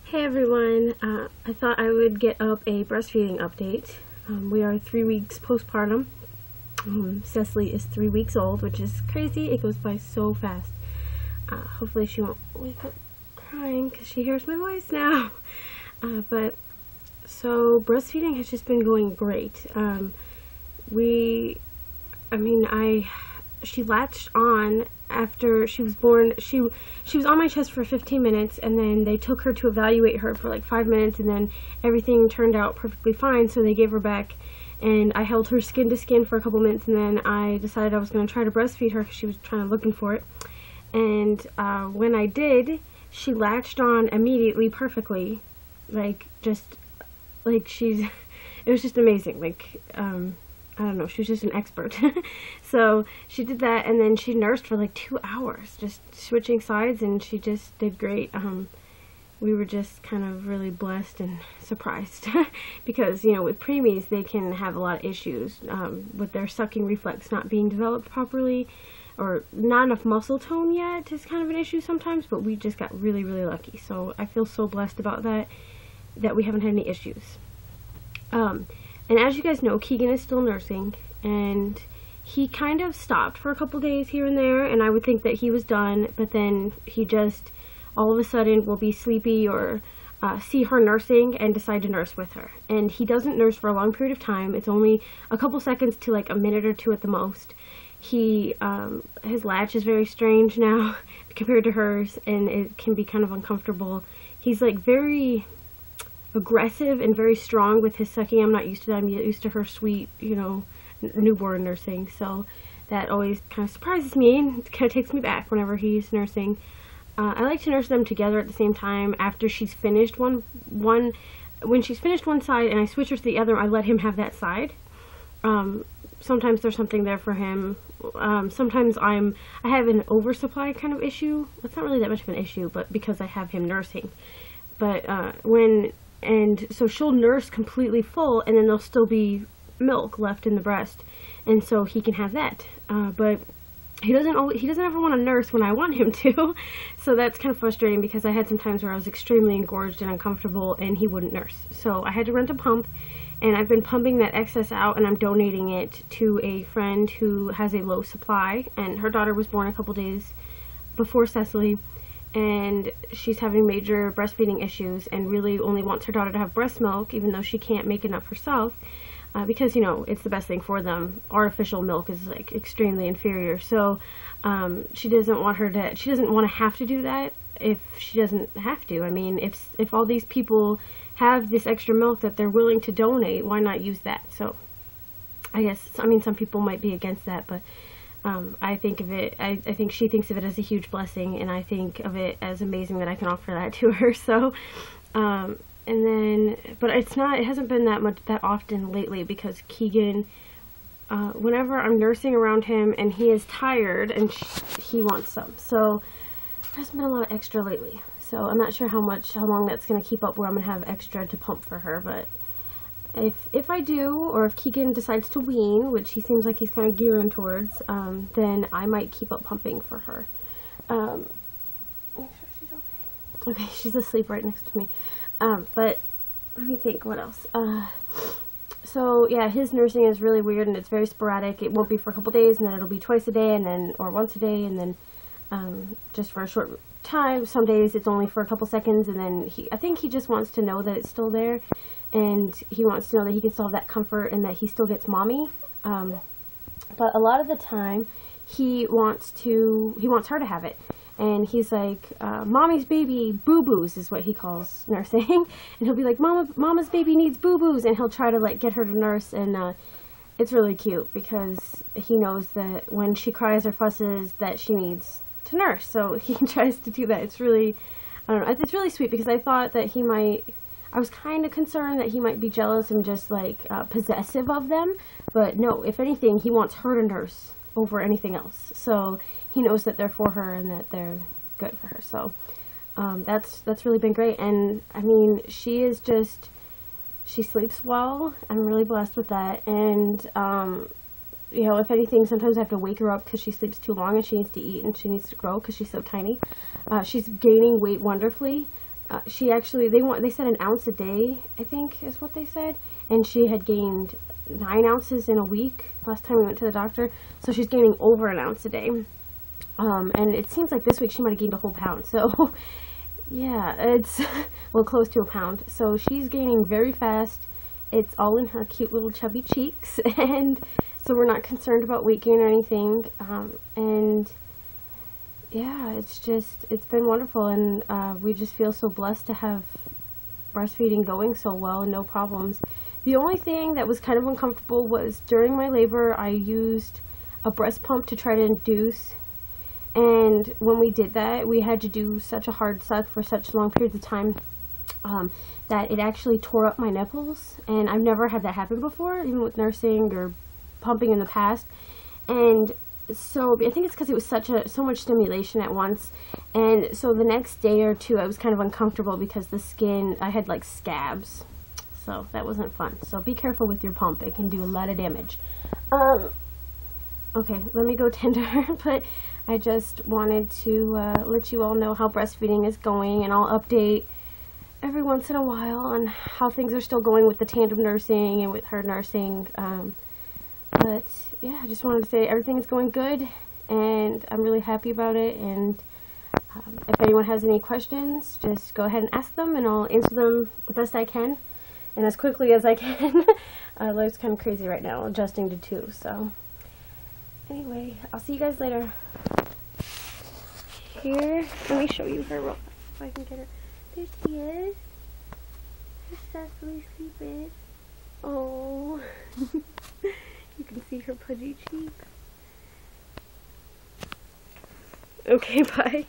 Hey everyone, I thought I would get up a breastfeeding update. We are 3 weeks postpartum. Cecily is 3 weeks old, which is crazy. It goes by so fast. Hopefully she won't wake up crying because she hears my voice now. So breastfeeding has just been going great. She latched on after she was born. She was on my chest for 15 minutes, and then they took her to evaluate her for like 5 minutes, and then everything turned out perfectly fine, so they gave her back, and I held her skin to skin for a couple minutes, and then I decided I was going to try to breastfeed her because she was looking for it. And when I did, she latched on immediately perfectly. It was just amazing. I don't know, she was just an expert. So she did that, and then she nursed for like 2 hours, just switching sides, and she just did great. We were just kind of really blessed and surprised because, with preemies, they can have a lot of issues with their sucking reflex not being developed properly, or not enough muscle tone yet is kind of an issue sometimes, but we just got really, really lucky. So I feel so blessed about that we haven't had any issues. And as you guys know, Keegan is still nursing, and he kind of stopped for a couple days here and there, and I would think that he was done, but then he just all of a sudden will be sleepy or see her nursing and decide to nurse with her. And he doesn't nurse for a long period of time. It's only a couple seconds to like a minute or two at the most. His latch is very strange now compared to hers, and it can be kind of uncomfortable. He's like very aggressive and very strong with his sucking. I'm not used to that. I'm used to her sweet, newborn nursing. So that always kind of surprises me and kind of takes me back whenever he's nursing. I like to nurse them together at the same time after she's finished when she's finished one side and I switch her to the other, I let him have that side. Sometimes there's something there for him. Sometimes I have an oversupply kind of issue. It's not really that much of an issue, but because I have him nursing. But so she'll nurse completely full, and then there'll still be milk left in the breast, and so he can have that. But he doesn't ever want to nurse when I want him to, so that's kind of frustrating because I had some times where I was extremely engorged and uncomfortable, and he wouldn't nurse. So I had to rent a pump, and I've been pumping that excess out, and I'm donating it to a friend who has a low supply, and her daughter was born a couple days before Cecily, and she's having major breastfeeding issues and really only wants her daughter to have breast milk, even though she can't make enough herself, because it's the best thing for them. Artificial milk is like extremely inferior, so she doesn't want to have to do that if she doesn't have to. I mean, if all these people have this extra milk that they're willing to donate, why not use that? So some people might be against that, but I think she thinks of it as a huge blessing, and I think of it as amazing that I can offer that to her. So, but it hasn't been that often lately because Keegan, whenever I'm nursing around him and he is tired and he wants some. So there hasn't been a lot of extra lately. So I'm not sure how long that's going to keep up where I'm going to have extra to pump for her, but if I do, or if Keegan decides to wean, which he seems like he's kind of gearing towards, then I might keep up pumping for her. Make sure she's okay. Okay, she's asleep right next to me. But let me think, what else? So yeah, his nursing is really weird, and it's very sporadic. It won't be for a couple days, and then it'll be twice a day, or once a day, and then just for a short time. Some days it's only for a couple seconds, and then I think he just wants to know that it's still there, and he wants to know that he can still have that comfort and that he still gets mommy. But a lot of the time he wants her to have it, and he's like, mommy's baby boo-boos is what he calls nursing. And he'll be like, mama's baby needs boo-boos, and he'll try to like get her to nurse, and it's really cute because he knows that when she cries or fusses that she needs to nurse, so he tries to do that. It's really, I don't know, it's really sweet because I thought that I was kind of concerned that he might be jealous and just like possessive of them, but no, if anything, he wants her to nurse over anything else. So he knows that they're for her and that they're good for her. So that's really been great. And I mean, she sleeps well. I'm really blessed with that. And if anything, sometimes I have to wake her up because she sleeps too long and she needs to eat and she needs to grow because she's so tiny. She's gaining weight wonderfully. she actually, they said an ounce a day, I think is what they said, and she had gained 9 ounces in a week last time we went to the doctor, so she's gaining over an ounce a day. And it seems like this week she might have gained a whole pound, so yeah, it's well, close to a pound. So she's gaining very fast. It's all in her cute little chubby cheeks, and so we're not concerned about weight gain or anything. And yeah, it's been wonderful, and we just feel so blessed to have breastfeeding going so well and no problems. The only thing that was kind of uncomfortable was during my labor, I used a breast pump to try to induce, and when we did that, we had to do such a hard suck for such long periods of time that it actually tore up my nipples, and I've never had that happen before, even with nursing or pumping in the past. And so I think it's because it was so much stimulation at once, and so the next day or two I was kind of uncomfortable because the skin, I had like scabs, so that wasn't fun. So be careful with your pump, it can do a lot of damage. Okay, let me go tend to her, but I just wanted to let you all know how breastfeeding is going, and I'll update every once in a while on how things are still going with the tandem nursing and with her nursing. But yeah, I just wanted to say everything's going good, and I'm really happy about it. And if anyone has any questions, just go ahead and ask them, and I'll answer them the best I can and as quickly as I can. Life's kind of crazy right now, adjusting to 2. So anyway, I'll see you guys later. Here, let me show you her real fast if I can get her. There she is. She's softly sleeping. Oh. You can see her pudgy cheek. Okay, bye.